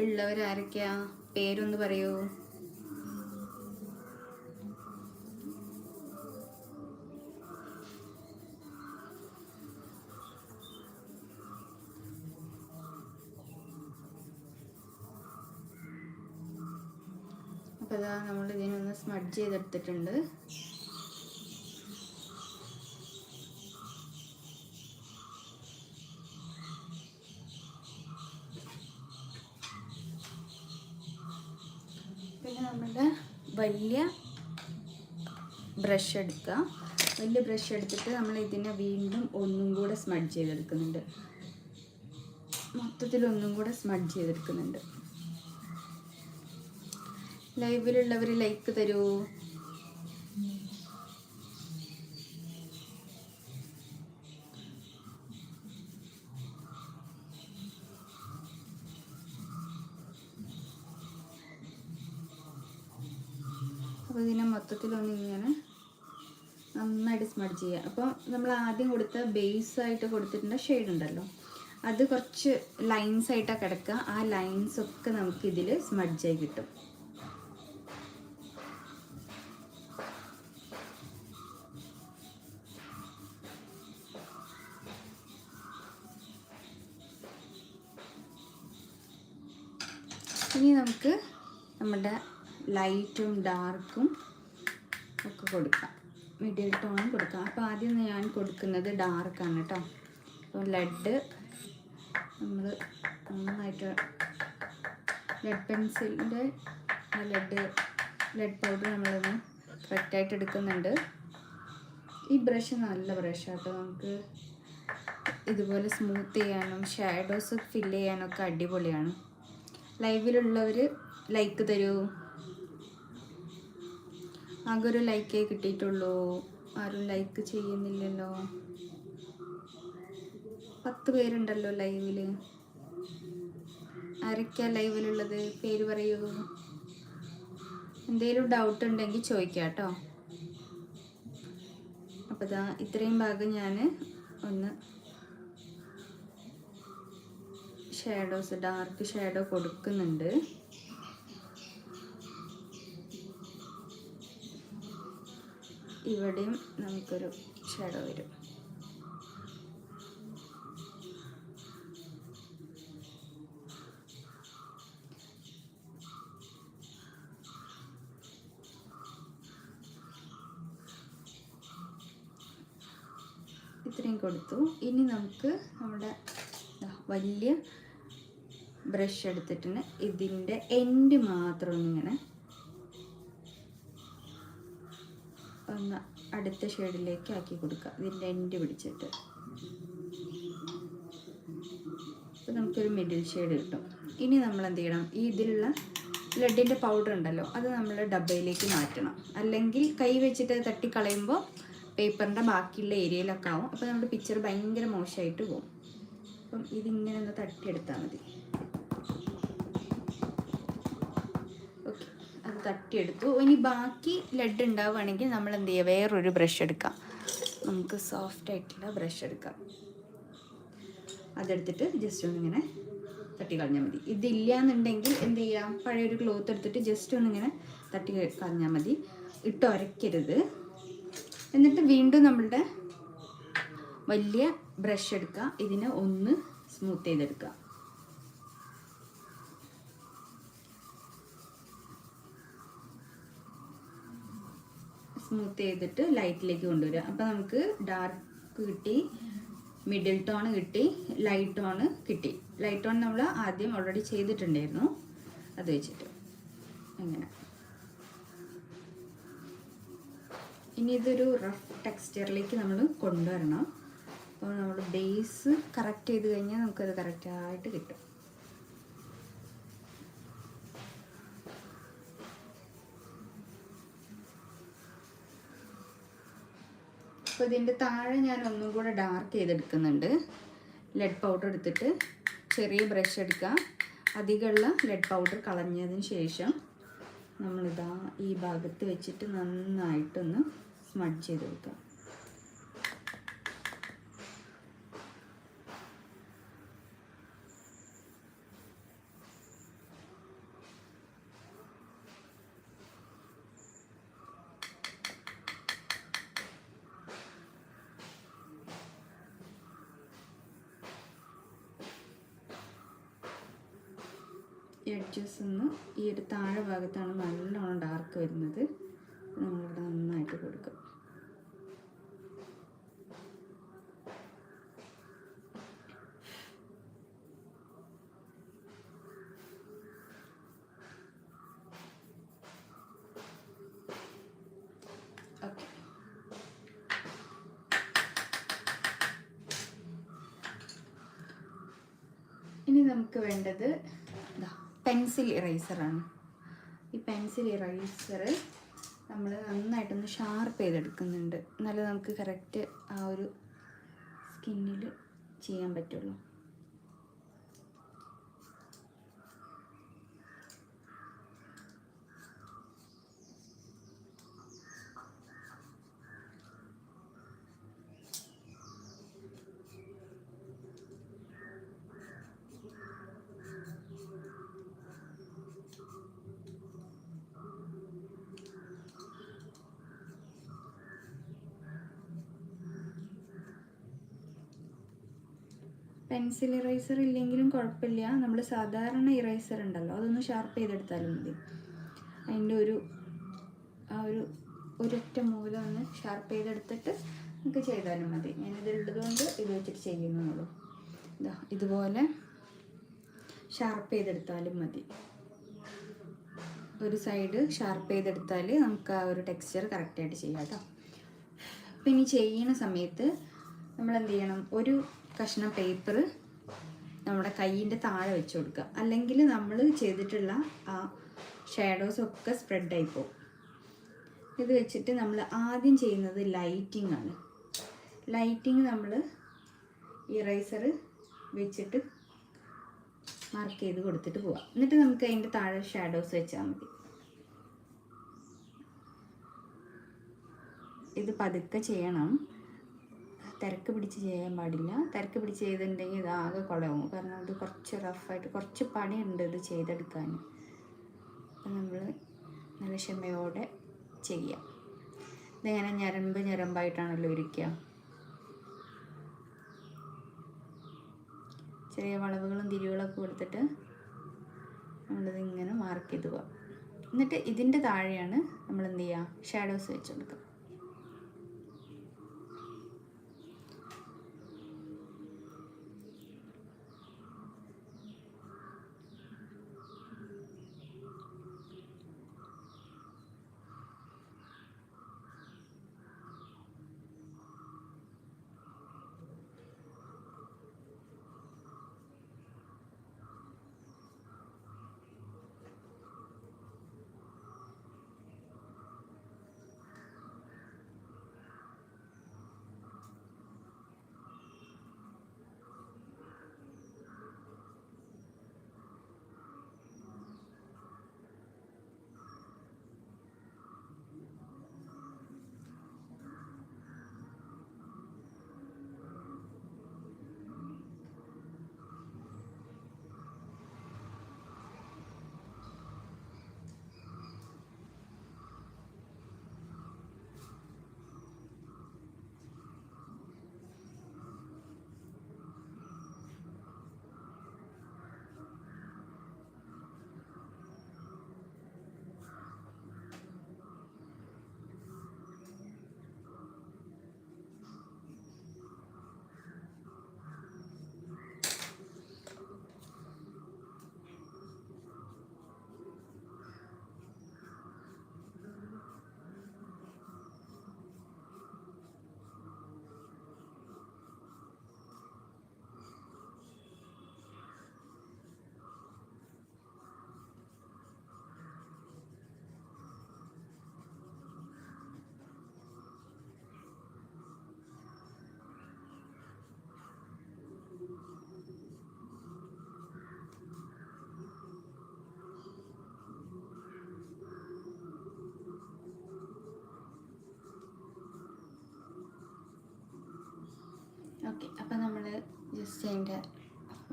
ഉള്ളവരാരൊക്കെയാ? പേരൊന്ന് പറയൂ. അപ്പോൾ അതാ നമ്മൾ ഇതിനൊന്ന് സ്മഡ്ജ് ചെയ്തെടുത്തിട്ടുണ്ട്. പിന്നെ നമ്മളുടെ വലിയ ബ്രഷ് എടുക്കുക. വലിയ ബ്രഷ് എടുത്തിട്ട് നമ്മൾ ഇതിനെ വീണ്ടും ഒന്നും കൂടെ സ്മഡ്ജ് ചെയ്തെടുക്കുന്നുണ്ട്. മൊത്തത്തിൽ ഒന്നും കൂടെ സ്മഡ്ജ് ചെയ്തെടുക്കുന്നുണ്ട്. ലൈവിലുള്ളവർ ലൈക്ക് തരൂ. അപ്പോൾ ഇതിനെ മൊത്തത്തിലൊന്നിങ്ങനെ നന്നായിട്ട് സ്മഡ്ജ് ചെയ്യുക. അപ്പോൾ നമ്മൾ ആദ്യം കൊടുത്ത ബേസായിട്ട് കൊടുത്തിട്ടുള്ള ഷെയ്ഡ് ഉണ്ടല്ലോ, അത് കുറച്ച് ലൈൻസ് ആയിട്ടാണ് കിടക്കുക. ആ ലൈൻസൊക്കെ നമുക്ക് ഇതിൽ സ്മഡ്ജായി കിട്ടും. ഇനി നമുക്ക് നമ്മുടെ ലൈറ്റും ഡാർക്കും ഒക്കെ കൊടുക്കാം, മിഡിൽ ടോണും കൊടുക്കാം. അപ്പോൾ ആദ്യം ഞാൻ കൊടുക്കുന്നത് ഡാർക്കാണ് കേട്ടോ. അപ്പോൾ ലെഡ് നമ്മൾ നന്നായിട്ട് ലെഡ് പെൻസിലിൻ്റെ ലെഡ് പൗഡർ നമ്മളൊന്ന് കറക്റ്റായിട്ട് എടുക്കുന്നുണ്ട്. ഈ ബ്രഷ് നല്ല ബ്രഷാണ് കേട്ടോ. നമുക്ക് ഇതുപോലെ സ്മൂത്ത് ചെയ്യാനും ഷാഡോസ് ഫില്ല് ചെയ്യാനൊക്കെ അടിപൊളിയാണ്. ലൈവിലുള്ളവർ ലൈക്ക് തരൂ. ആകെ ഒരു ലൈക്കേ കിട്ടിയിട്ടുള്ളൂ. ആരും ലൈക്ക് ചെയ്യുന്നില്ലല്ലോ. 10 പേരുണ്ടല്ലോ ലൈവിൽ. ആരൊക്കെയാ ലൈവിലുള്ളത്? പേര് പറയൂ. എന്തെങ്കിലും ഡൗട്ട് ഉണ്ടെങ്കിൽ ചോദിക്കാം കേട്ടോ. അപ്പോൾ ഇതാ ഇത്രയും ഭാഗം ഞാൻ ഒന്ന് ഷാഡോസ് ഡാർക്ക് ഷാഡോ കൊടുക്കുന്നുണ്ട്. ഇവിടെയും നമുക്കൊരു ഷാഡോ വരും. ഇത്രയും കൊടുത്തു. ഇനി നമുക്ക് നമ്മുടെ വലിയ ബ്രഷ് എടുത്തിട്ട് ഇതിൻ്റെ എൻഡ് മാത്രം ഒന്നിങ്ങനെ ഒന്ന് അടുത്ത ഷെയ്ഡിലേക്ക് ആക്കി കൊടുക്കുക. ഇതിൻ്റെ എൻഡ് പിടിച്ചിട്ട് അപ്പോൾ നമുക്കൊരു മിഡിൽ ഷെയ്ഡ് കിട്ടും. ഇനി നമ്മൾ എന്ത് ചെയ്യണം, ഈ ഇതിലുള്ള ലെഡിൻ്റെ പൗഡർ ഉണ്ടല്ലോ അത് നമ്മൾ ഡബ്ബയിലേക്ക് മാറ്റണം. അല്ലെങ്കിൽ കൈ വെച്ചിട്ട് തട്ടിക്കളയുമ്പോൾ പേപ്പറിൻ്റെ ബാക്കിയുള്ള ഏരിയയിലൊക്കെ ആവും. അപ്പോൾ നമ്മുടെ പിക്ചർ ഭയങ്കര മോശമായിട്ട് പോകും. അപ്പം ഇതിങ്ങനെ ഒന്ന് തട്ടിയെടുത്താൽ മതി. ഓക്കെ, അത് തട്ടിയെടുത്തു. ഇനി ബാക്കി ലെഡ് ഉണ്ടാവുകയാണെങ്കിൽ നമ്മൾ എന്ത് ചെയ്യുക, വേറൊരു ബ്രഷ് എടുക്കാം. നമുക്ക് സോഫ്റ്റ് ആയിട്ടുള്ള ബ്രഷ് എടുക്കാം. അതെടുത്തിട്ട് ജസ്റ്റ് ഒന്നിങ്ങനെ തട്ടി കളഞ്ഞാൽ മതി. ഇതില്ല എന്നുണ്ടെങ്കിൽ എന്ത് ചെയ്യാം, പഴയൊരു ക്ലോത്ത് എടുത്തിട്ട് ജസ്റ്റ് ഒന്നിങ്ങനെ തട്ടി കളഞ്ഞാൽ മതി. ഇട്ട് ഉരയ്ക്കരുത്. എന്നിട്ട് വീണ്ടും നമ്മളുടെ വലിയ ബ്രഷ് എടുക്കുക. ഇതിനെ ഒന്ന് സ്മൂത്ത് ചെയ്തെടുക്കുക. സ്മൂത്ത് ചെയ്തിട്ട് ലൈറ്റിലേക്ക് കൊണ്ടുവരിക. അപ്പോൾ നമുക്ക് ഡാർക്ക് കിട്ടി, മിഡിൽ ടോൺ കിട്ടി, ലൈറ്റ് ടോൺ കിട്ടി. ലൈറ്റ് ടോൺ നമ്മൾ ആദ്യം ഓൾറെഡി ചെയ്തിട്ടുണ്ടായിരുന്നു. അത് വെച്ചിട്ട് അങ്ങനെ. ഇനി ഇതൊരു റഫ് ടെക്സ്ചറിലേക്ക് നമ്മൾ കൊണ്ടുവരണം. അപ്പോൾ നമ്മൾ ബേസ് കറക്റ്റ് ചെയ്ത് കഴിഞ്ഞാൽ നമുക്കത് കറക്റ്റായിട്ട് കിട്ടും. അപ്പോൾ ഇതിൻ്റെ താഴെ ഞാൻ ഒന്നും കൂടെ ഡാർക്ക് ചെയ്തെടുക്കുന്നുണ്ട്. ലെഡ് പൗഡർ എടുത്തിട്ട് ചെറിയ ബ്രഷ് എടുക്കുക. അധികമുള്ള ലെഡ് പൗഡർ കളഞ്ഞതിന് ശേഷം നമ്മളിതാ ഈ ഭാഗത്ത് വെച്ചിട്ട് നന്നായിട്ടൊന്ന് സ്മഡ്ജ് ചെയ്ത് കൊടുക്കുക. എഡ്ജസ് ഒന്ന് ഈ ഒരു താഴെ ഭാഗത്താണ് നല്ലോണം ഡാർക്ക് വരുന്നത്. നമ്മളിവിടെ നന്നായിട്ട് കൊടുക്കും. ഓക്കെ, ഇനി നമുക്ക് വേണ്ടത് പെൻസിൽ ഇറേസറാണ്. ഈ പെൻസിൽ ഇറേസർ നമ്മൾ നന്നായിട്ടൊന്ന് ഷാർപ്പ് ചെയ്തെടുക്കുന്നുണ്ട്. എന്നാലേ നമുക്ക് കറക്റ്റ് ആ ഒരു സ്കിന്നിൽ ചെയ്യാൻ പറ്റുള്ളൂ. പെൻസിൽ ഇറേസർ ഇല്ലെങ്കിലും കുഴപ്പമില്ല. നമ്മൾ സാധാരണ ഇറേസർ ഉണ്ടല്ലോ അതൊന്ന് ഷാർപ്പ് ചെയ്തെടുത്താലും മതി. അതിൻ്റെ ഒരൊറ്റ മൂലം ഒന്ന് ഷാർപ്പ് ചെയ്തെടുത്തിട്ട് നമുക്ക് ചെയ്താലും മതി. ഞാനിതുള്ളത് കൊണ്ട് ഇത് വെച്ചിട്ട് ചെയ്യുന്നുള്ളൂ. ഇതുപോലെ ഷാർപ്പ് ചെയ്തെടുത്താലും മതി. ഒരു സൈഡ് ഷാർപ്പ് ചെയ്തെടുത്താൽ നമുക്ക് ആ ഒരു ടെക്സ്ചർ കറക്റ്റായിട്ട് ചെയ്യാം കേട്ടോ. അപ്പം ഇനി ചെയ്യുന്ന സമയത്ത് നമ്മൾ എന്ത് ചെയ്യണം, ഒരു കഷ്ണം പേപ്പർ നമ്മുടെ കയ്യിൻ്റെ താഴെ വെച്ച് കൊടുക്കുക. അല്ലെങ്കിൽ നമ്മൾ ചെയ്തിട്ടുള്ള ആ ഷാഡോസൊക്കെ സ്പ്രെഡായി പോകും. ഇത് വെച്ചിട്ട് നമ്മൾ ആദ്യം ചെയ്യുന്നത് ലൈറ്റിംഗ് ആണ്. ലൈറ്റിംഗ് നമ്മൾ ഇറേസർ വെച്ചിട്ട് മാർക്ക് ചെയ്ത് കൊടുത്തിട്ട് പോവാം. എന്നിട്ട് നമുക്ക് അതിൻ്റെ താഴെ ഷാഡോസ് വെച്ചാൽ മതി. ഇത് പതുക്കെ ചെയ്യണം, തിരക്ക് പിടിച്ച് ചെയ്യാൻ പാടില്ല. തിരക്ക് പിടിച്ച് ചെയ്തിട്ടുണ്ടെങ്കിൽ ഇതാകെ കുളവും. കാരണം ഇത് കുറച്ച് റഫായിട്ട് കുറച്ച് പണിയുണ്ട് ഇത് ചെയ്തെടുക്കാൻ. അപ്പം നമ്മൾ നല്ല ക്ഷമയോടെ ചെയ്യാം. ഇതിങ്ങനെ ഞരമ്പായിട്ടാണല്ലോ ഇരിക്കുക. ചെറിയ വളവുകളും തിരിവുകളൊക്കെ കൊടുത്തിട്ട് നമ്മളിത് ഇങ്ങനെ മാർക്ക് ചെയ്ത് പോവാം. എന്നിട്ട് ഇതിൻ്റെ താഴെയാണ് നമ്മൾ എന്ത് ചെയ്യുക, ഷാഡോസ് വെച്ച് കൊടുക്കുക. ഓക്കെ, അപ്പോൾ നമ്മൾ ജസ്റ്റ് അതിൻ്റെ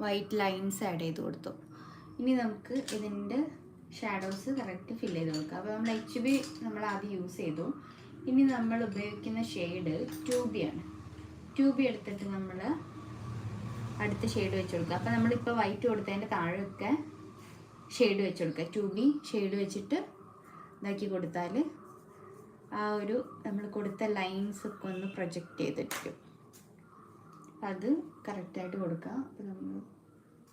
വൈറ്റ് ലൈൻസ് ആഡ് ചെയ്ത് കൊടുത്തു. ഇനി നമുക്ക് ഇതിൻ്റെ ഷാഡോസ് കറക്റ്റ് ഫില്ല് ചെയ്ത് കൊടുക്കുക. അപ്പോൾ നമ്മൾ HB നമ്മൾ ആദ്യം യൂസ് ചെയ്തു. ഇനി നമ്മൾ ഉപയോഗിക്കുന്ന ഷെയ്ഡ് 2B ആണ്. 2B എടുത്തിട്ട് നമ്മൾ അടുത്ത ഷെയ്ഡ് വെച്ച് കൊടുക്കുക. അപ്പോൾ നമ്മളിപ്പോൾ വൈറ്റ് കൊടുത്തതിൻ്റെ താഴെയൊക്കെ ഷെയ്ഡ് വെച്ച് കൊടുക്കുക. 2B ഷെയ്ഡ് വെച്ചിട്ട് ഇതാക്കി കൊടുത്താൽ ആ ഒരു നമ്മൾ കൊടുത്ത ലൈൻസ് ഒക്കെ ഒന്ന് പ്രൊജക്റ്റ് ചെയ്തിരിക്കും. അത് കറക്റ്റായിട്ട് കൊടുക്കുക. അപ്പോൾ നമ്മൾ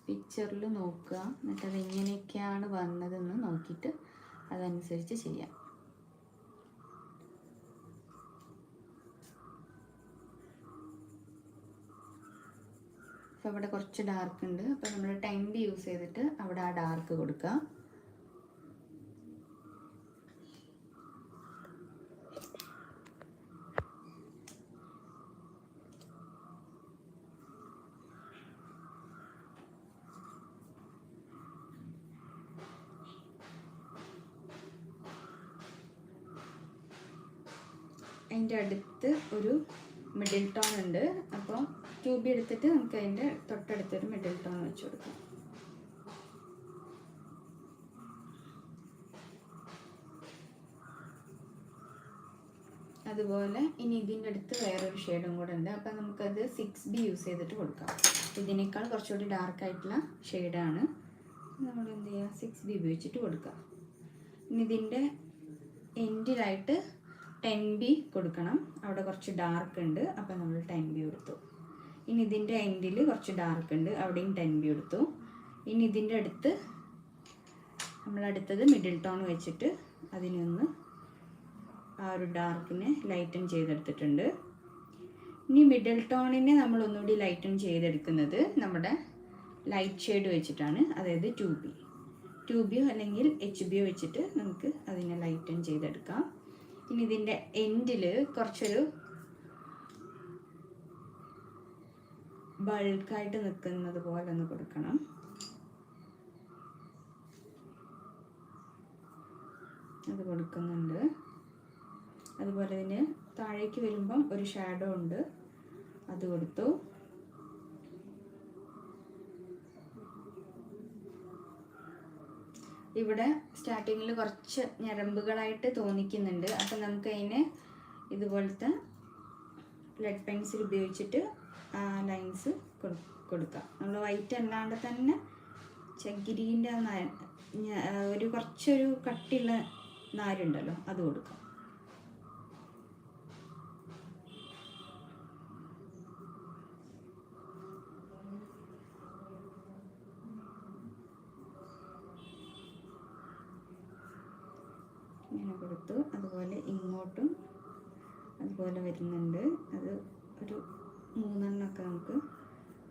പിക്ചറിൽ നോക്കുക, എന്നിട്ട് അത് എങ്ങനെയൊക്കെയാണ് വന്നതെന്ന് നോക്കിയിട്ട് അതനുസരിച്ച് ചെയ്യാം. അപ്പോൾ ഇവിടെ കുറച്ച് ഡാർക്ക് ഉണ്ട്. അപ്പോൾ നമ്മൾ 10B യൂസ് ചെയ്തിട്ട് അവിടെ ആ ഡാർക്ക് കൊടുക്കുക. അതിൻ്റെ അടുത്ത് ഒരു മിഡിൽ ടോൺ ഉണ്ട്. അപ്പോൾ 2B എടുത്തിട്ട് നമുക്ക് അതിൻ്റെ തൊട്ടടുത്തൊരു മിഡിൽ ടോൺ വെച്ച് കൊടുക്കാം. അതുപോലെ ഇനി ഇതിൻ്റെ അടുത്ത് വേറൊരു ഷെയ്ഡും കൂടെ ഉണ്ട്. അപ്പം നമുക്കത് 6B യൂസ് ചെയ്തിട്ട് കൊടുക്കാം. ഇതിനേക്കാൾ കുറച്ചുകൂടി ഡാർക്കായിട്ടുള്ള ഷെയ്ഡാണ്. നമ്മൾ എന്ത് ചെയ്യുക, 6B ഉപയോഗിച്ചിട്ട് കൊടുക്കാം. ഇനി ഇതിൻ്റെ എൻഡിലായിട്ട് 10B കൊടുക്കണം. അവിടെ കുറച്ച് ഡാർക്ക് ഉണ്ട്, അപ്പോൾ നമ്മൾ 10B കൊടുത്തു. ഇനി ഇതിൻ്റെ എൻഡിൽ കുറച്ച് ഡാർക്ക് ഉണ്ട്, അവിടെയും 10B കൊടുത്തു. ഇനി ഇതിൻ്റെ അടുത്ത് നമ്മളടുത്തത് മിഡിൽ ടോൺ വെച്ചിട്ട് അതിനൊന്ന് ആ ഒരു ഡാർക്കിനെ ലൈറ്റൻ ചെയ്തെടുത്തിട്ടുണ്ട്. ഇനി മിഡിൽ ടോണിനെ നമ്മൾ ഒന്നുകൂടി ലൈറ്റൻ ചെയ്തെടുക്കുന്നത് നമ്മുടെ ലൈറ്റ് ഷെയ്ഡ് വെച്ചിട്ടാണ്, അതായത് 2B അല്ലെങ്കിൽ HB വെച്ചിട്ട് നമുക്ക് അതിനെ ലൈറ്റൻ ചെയ്തെടുക്കാം. ഇനി ഇതിൻ്റെ എൻഡിൽ കുറച്ചൊരു ബൾക്കായിട്ട് നിൽക്കുന്നത് പോലെ ഒന്ന് കൊടുക്കണം. അത് കൊടുക്കുന്നുണ്ട്. അതുപോലെ ഇതിന് താഴേക്ക് വരുമ്പം ഒരു ഷാഡോ ഉണ്ട്, അത് കൊടുത്തു. ഇവിടെ സ്റ്റാർട്ടിങ്ങിൽ കുറച്ച് ഞരമ്പുകളായിട്ട് തോന്നിക്കുന്നുണ്ട്. അപ്പം നമുക്ക് അതിന് ഇതുപോലത്തെ ലെഡ് പെൻസിൽ ഉപയോഗിച്ചിട്ട് ആ ലൈൻസ് കൊടുക്കാം. നമ്മൾ വൈറ്റ് അല്ലാണ്ട് തന്നെ ചകിരീൻ്റെ ഒരു കുറച്ചൊരു കട്ടിയുള്ള നാരുണ്ടല്ലോ അത് കൊടുക്കാം. ഇങ്ങനെ കൊടുത്തു. അതുപോലെ ഇങ്ങോട്ടും അതുപോലെ വരുന്നുണ്ട്. അത് ഒരു 3 എണ്ണമൊക്കെ നമുക്ക്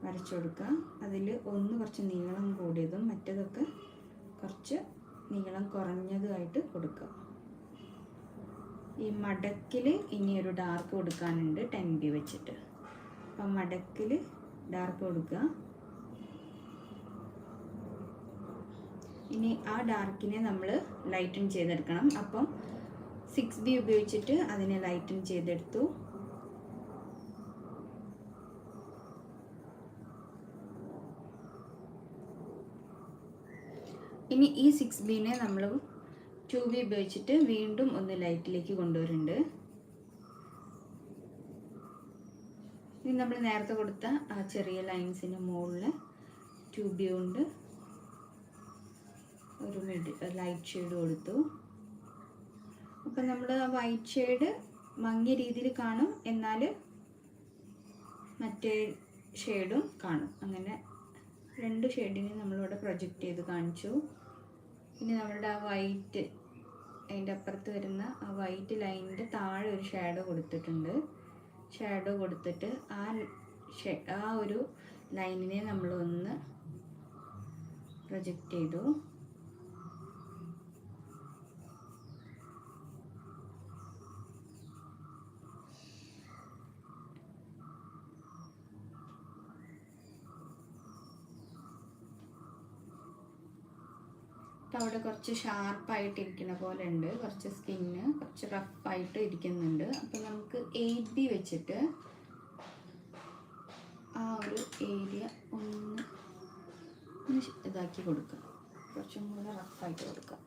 വരച്ചു കൊടുക്കാം. അതിൽ ഒന്ന് കുറച്ച് നീളം കൂടിയതും മറ്റേതൊക്കെ കുറച്ച് നീളം കുറഞ്ഞതുമായിട്ട് കൊടുക്കുക. ഈ മടക്കിൽ ഇനി ഒരു ഡാർക്ക് കൊടുക്കാനുണ്ട് 10B വെച്ചിട്ട്. അപ്പം മടക്കിൽ ഡാർക്ക് കൊടുക്കുക. ഇനി ആ ഡാർക്കിനെ നമ്മൾ ലൈറ്റൻ ചെയ്തെടുക്കണം. അപ്പം 6B ഉപയോഗിച്ചിട്ട് അതിനെ ലൈറ്റൻ ചെയ്തെടുത്തു. ഇനി ഈ 6Bനെ നമ്മൾ 2B ഉപയോഗിച്ചിട്ട് വീണ്ടും ഒന്ന് ലൈറ്റിലേക്ക് കൊണ്ടുവരുന്നുണ്ട്. ഇനി നമ്മൾ നേരത്തെ കൊടുത്ത ആ ചെറിയ ലൈൻസിന് മുകളിൽ 2B കൊണ്ട് ഒരു ലൈറ്റ് ഷെയ്ഡ് കൊടുത്തു. അപ്പം നമ്മൾ വൈറ്റ് ഷെയ്ഡ് മങ്ങിയ രീതിയിൽ കാണും, എന്നാൽ മറ്റേ ഷെയ്ഡും കാണും. അങ്ങനെ 2 ഷെയ്ഡിനെ നമ്മളിവിടെ പ്രൊജക്റ്റ് ചെയ്ത് കാണിച്ചു. ഇനി നമ്മളുടെ ആ വൈറ്റ്, അതിൻ്റെ അപ്പുറത്ത് വരുന്ന ആ വൈറ്റ് ലൈനിൻ്റെ താഴെ ഒരു ഷാഡോ കൊടുത്തിട്ടുണ്ട്. ഷാഡോ കൊടുത്തിട്ട് ആ ഒരു ലൈനിനെ നമ്മളൊന്ന് പ്രൊജക്റ്റ് ചെയ്തു. അവിടെ കുറച്ച് ഷാർപ്പായിട്ടിരിക്കുന്ന പോലെ ഉണ്ട്, കുറച്ച് സ്കിന്ന് കുറച്ച് റഫായിട്ട് ഇരിക്കുന്നുണ്ട്. അപ്പം നമുക്ക് 8B വെച്ചിട്ട് ആ ഒരു ഏരിയ ഒന്ന് ഇതാക്കി കൊടുക്കാം, കുറച്ചും കൂടെ റഫായിട്ട് കൊടുക്കാം.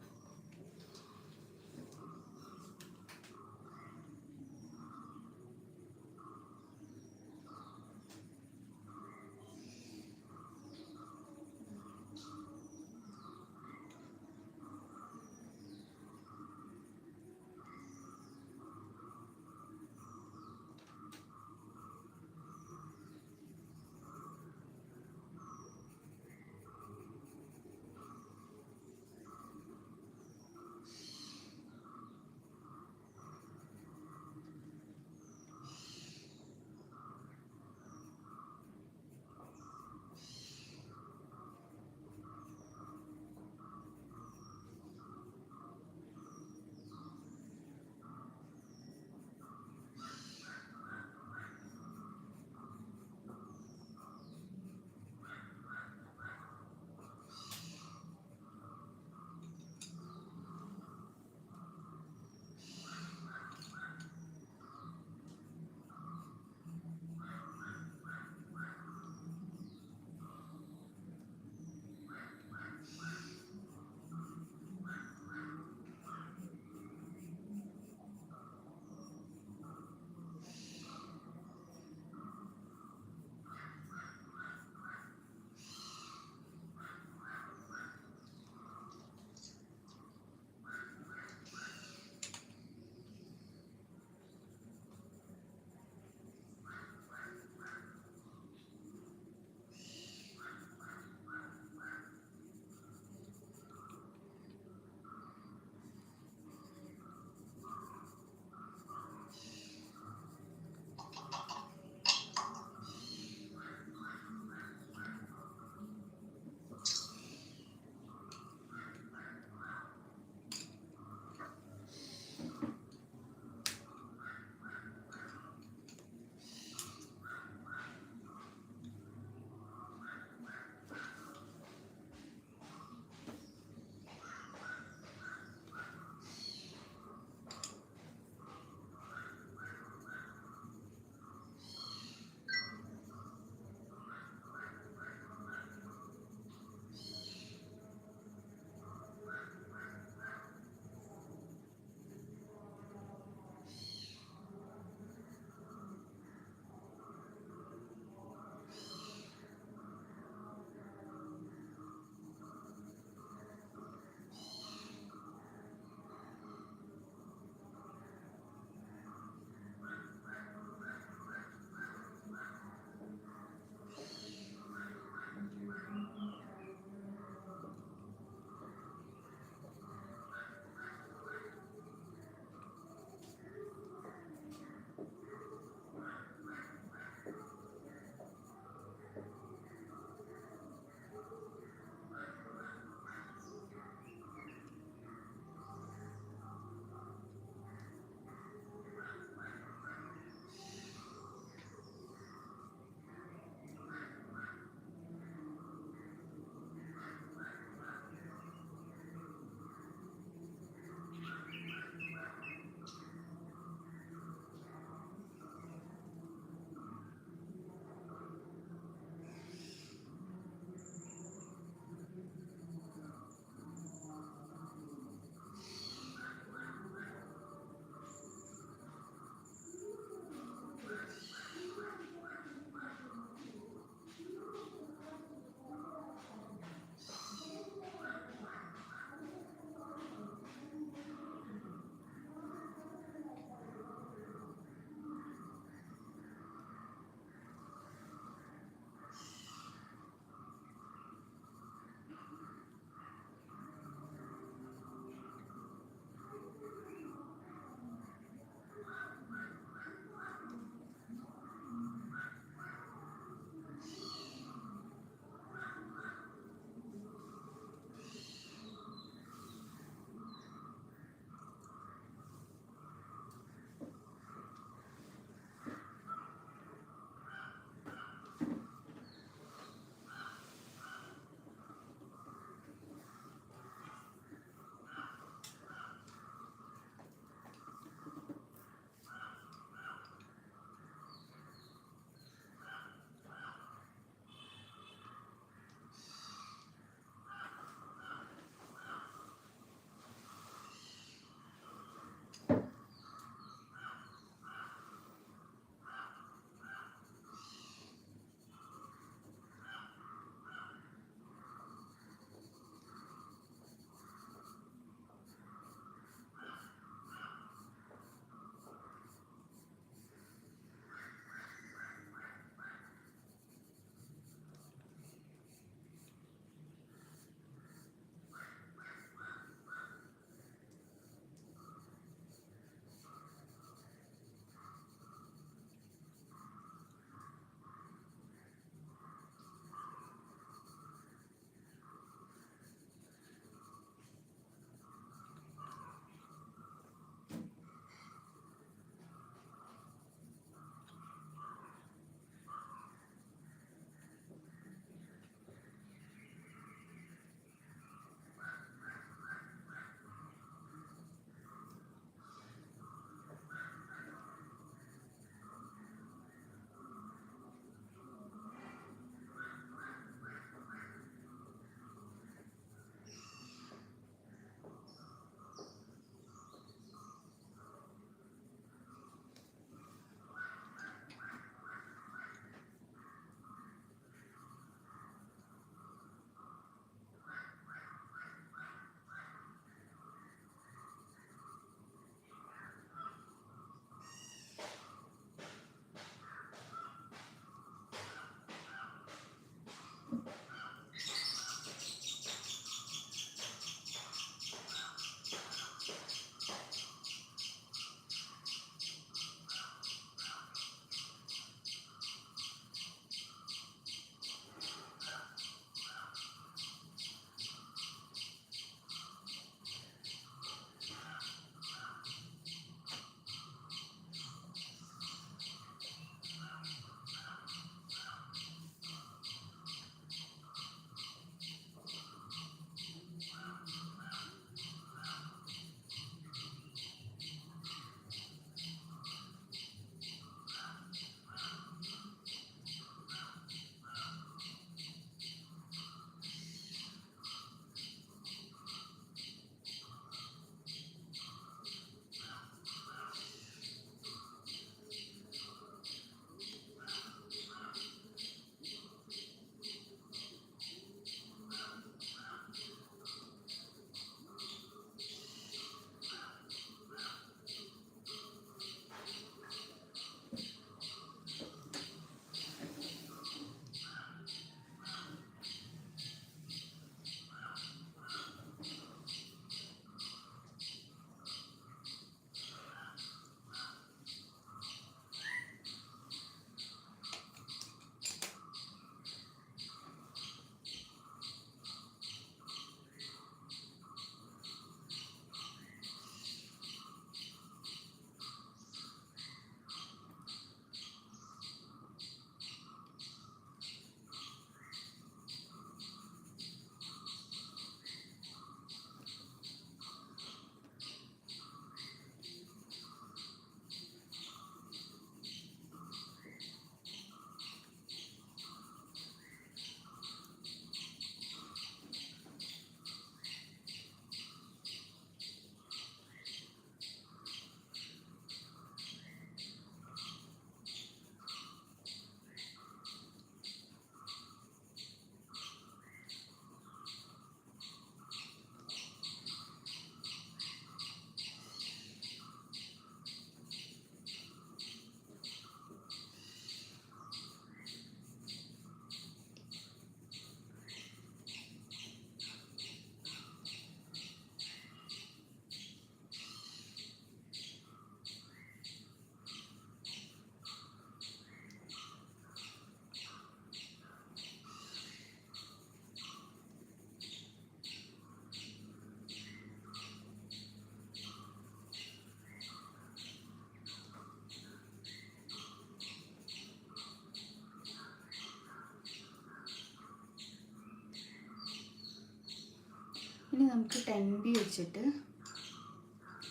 ഇനി നമുക്ക് 10B വെച്ചിട്ട്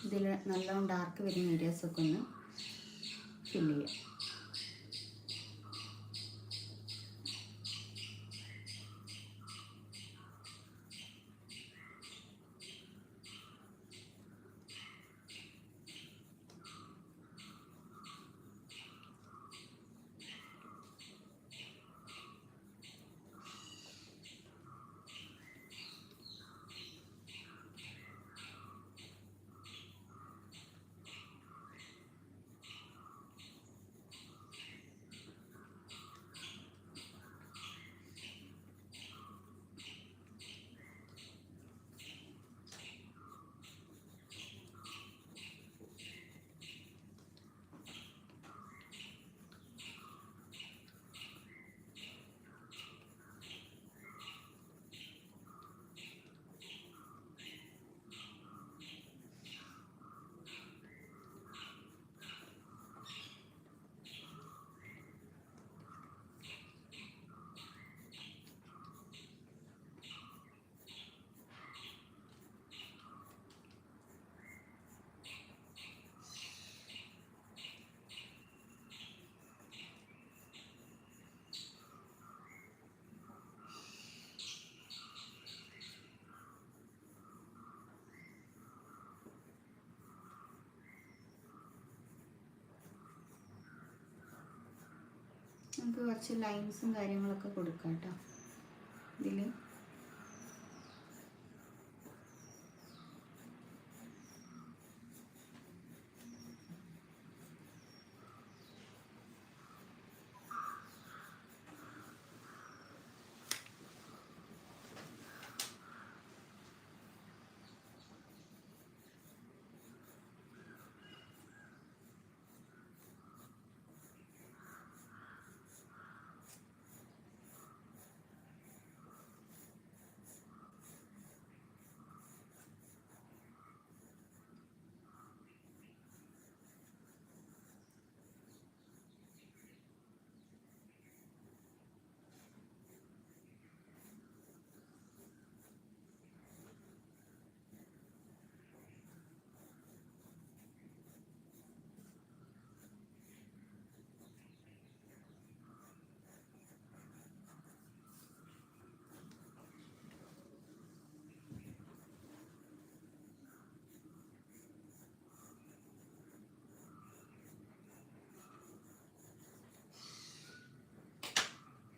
ഇതിൽ നല്ലോണം ഡാർക്ക് വരുന്ന ഏരിയാസൊക്കെ ഒന്ന് ഫില്ല് ചെയ്യാം. നമുക്ക് കുറച്ച് ലൈൻസും കാര്യങ്ങളൊക്കെ കൊടുക്കാം കേട്ടോ ഇതിൽ.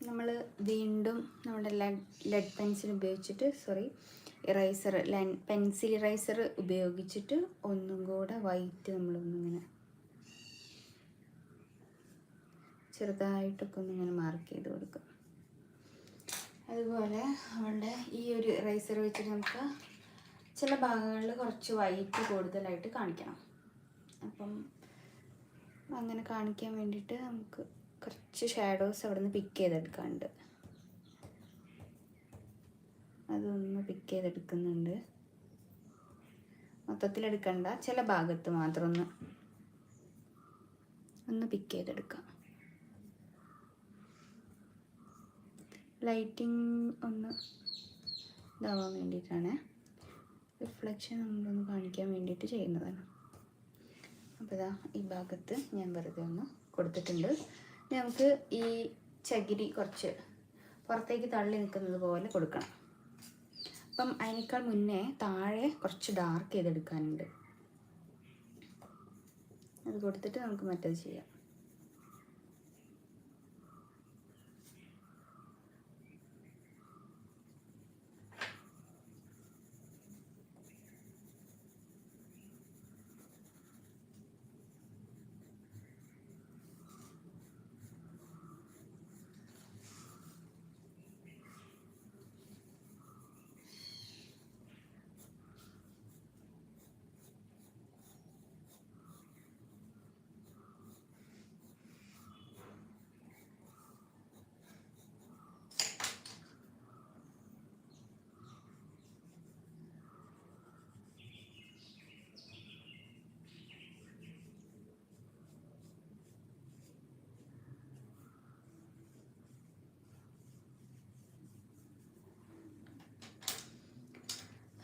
നമ്മൾ വീണ്ടും നമ്മുടെ ലെഡ് പെൻസിൽ ഉപയോഗിച്ചിട്ട് ഇറൈസർ പെൻസിൽ ഇറൈസർ ഉപയോഗിച്ചിട്ട് ഒന്നും കൂടെ വൈറ്റ് നമ്മളൊന്നിങ്ങനെ ചെറുതായിട്ടൊക്കെ ഒന്നിങ്ങനെ മാർക്ക് ചെയ്ത് കൊടുക്കും. അതുപോലെ നമ്മളുടെ ഈ ഒരു ഇറൈസർ വെച്ചിട്ട് നമുക്ക് ചില ഭാഗങ്ങളിൽ കുറച്ച് വൈറ്റ് കൂടുതലായിട്ട് കാണിക്കണം. അപ്പം അങ്ങനെ കാണിക്കാൻ വേണ്ടിയിട്ട് നമുക്ക് കുറച്ച് ഷാഡോസ് അവിടെ നിന്ന് പിക്ക് ചെയ്തെടുക്കാനുണ്ട്. അതൊന്ന് പിക്ക് ചെയ്തെടുക്കുന്നുണ്ട്. മൊത്തത്തിലെടുക്കണ്ട, ചില ഭാഗത്ത് മാത്രം ഒന്ന് പിക്ക് ചെയ്തെടുക്കാം. ലൈറ്റിംഗ് ഒന്ന് ഇതാവാൻ വേണ്ടിയിട്ടാണ്, റിഫ്ലക്ഷൻ നമ്മളൊന്ന് കാണിക്കാൻ വേണ്ടിയിട്ട് ചെയ്യുന്നതാണ്. അപ്പോൾ ഇതാ ഈ ഭാഗത്ത് ഞാൻ വെറുതെ ഒന്ന് കൊടുത്തിട്ടുണ്ട്. നമുക്ക് ഈ ചകിരി കുറച്ച് പുറത്തേക്ക് തള്ളി നിൽക്കുന്നത് പോലെ കൊടുക്കണം. അപ്പം അതിനേക്കാൾ മുന്നേ താഴെ കുറച്ച് ഡാർക്ക് ചെയ്തെടുക്കാനുണ്ട്. അത് കൊടുത്തിട്ട് നമുക്ക് മറ്റേത് ചെയ്യാം.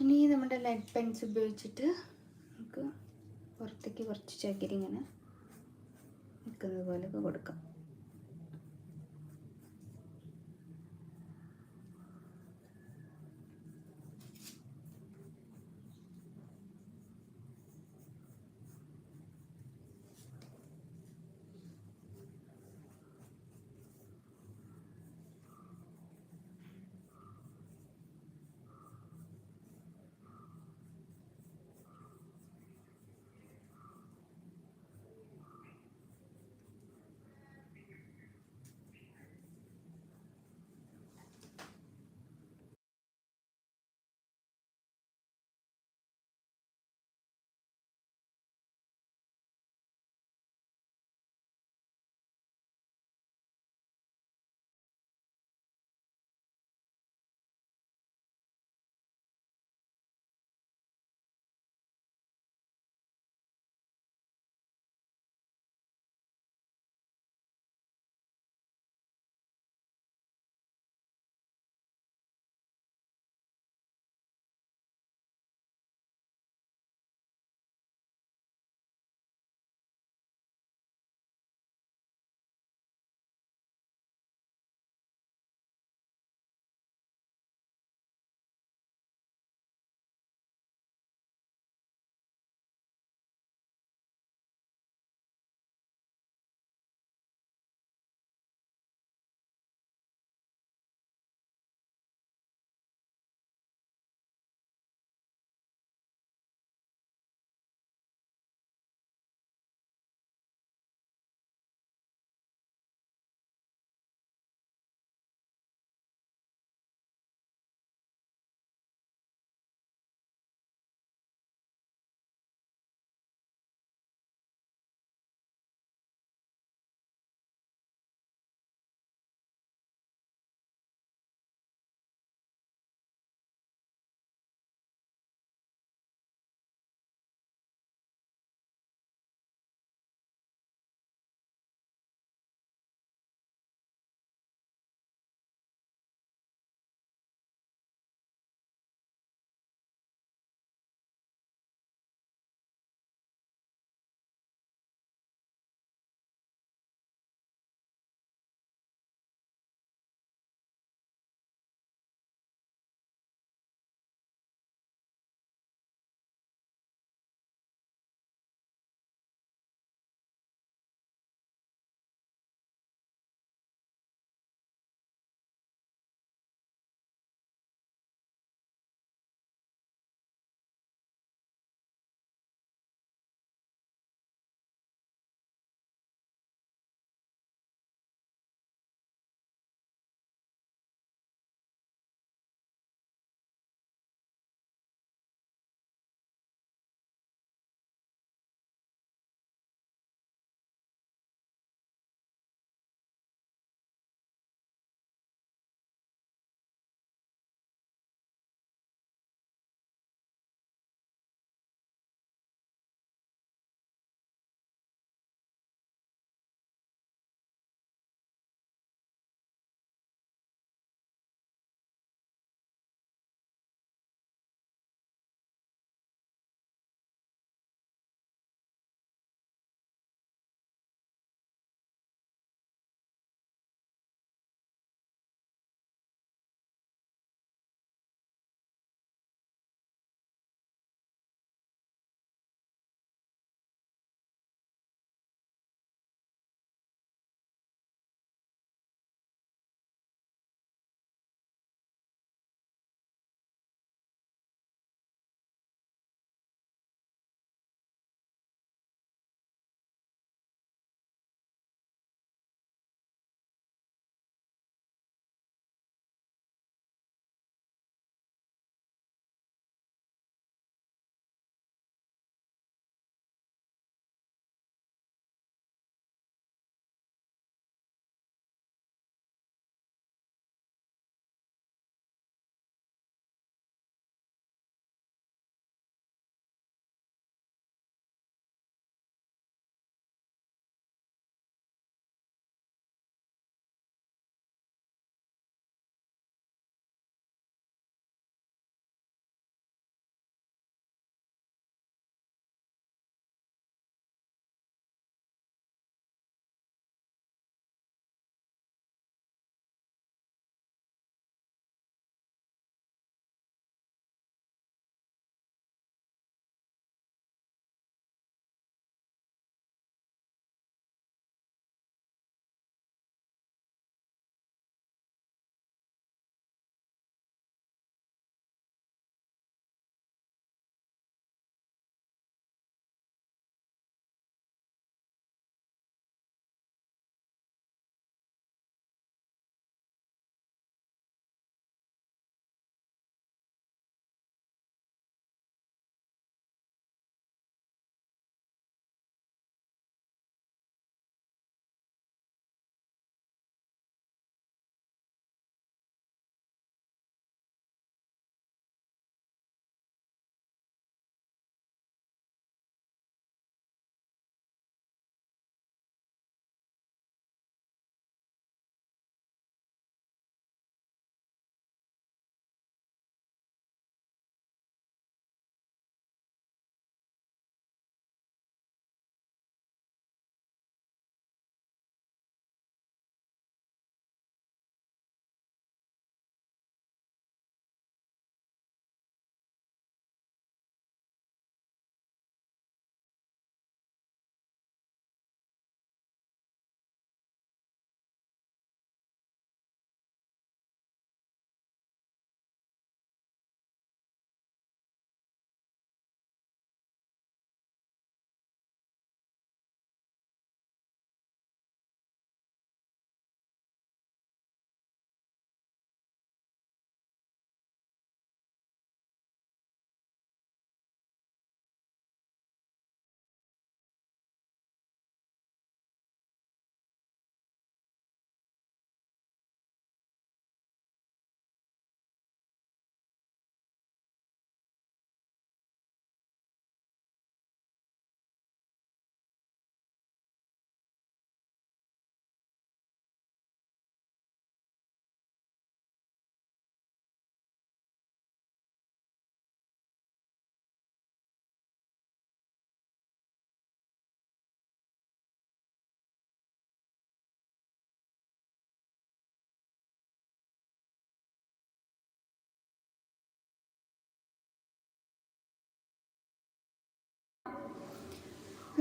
ഇനി നമ്മുടെ ലെഡ് പെൻസ് ഉപയോഗിച്ചിട്ട് നമുക്ക് പുറത്തേക്ക് കുറച്ച് ചകിരി ഇങ്ങനെ നിൽക്കുന്നത് പോലെയൊക്കെ കൊടുക്കാം.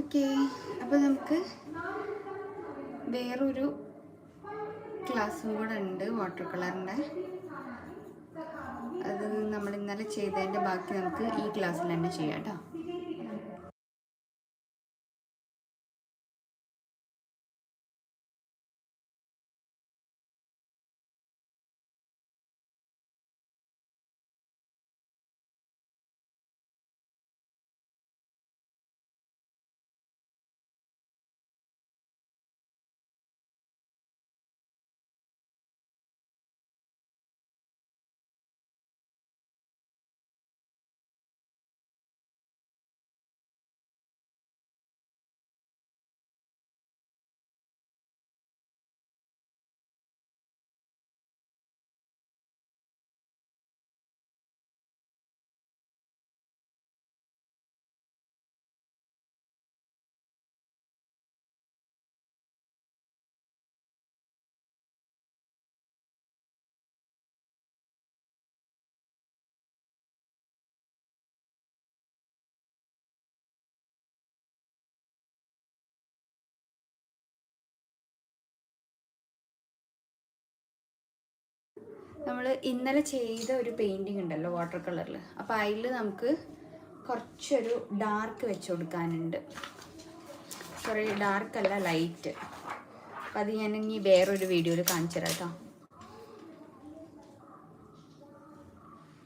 ഓക്കെ, അപ്പോൾ നമുക്ക് വേറൊരു ക്ലാസ്സും കൂടെ ഉണ്ട് വാട്ടർ കളറിൻ്റെ. അത് നമ്മൾ ഇന്നലെ ചെയ്തതിൻ്റെ ബാക്കി നമുക്ക് ഈ ക്ലാസ്സിൽ തന്നെ ചെയ്യാം കേട്ടോ. നമ്മൾ ഇന്നലെ ചെയ്ത ഒരു പെയിൻറ്റിങ് ഉണ്ടല്ലോ വാട്ടർ കളറിൽ, അപ്പോൾ അതിൽ നമുക്ക് കുറച്ചൊരു ഡാർക്ക് വെച്ച് കൊടുക്കാനുണ്ട്. സോറി, ഡാർക്കല്ല, ലൈറ്റ്. അപ്പോൾ അത് ഞാൻ ഇനി വേറൊരു വീഡിയോയിൽ കാണിച്ചു തരാം കേട്ടോ.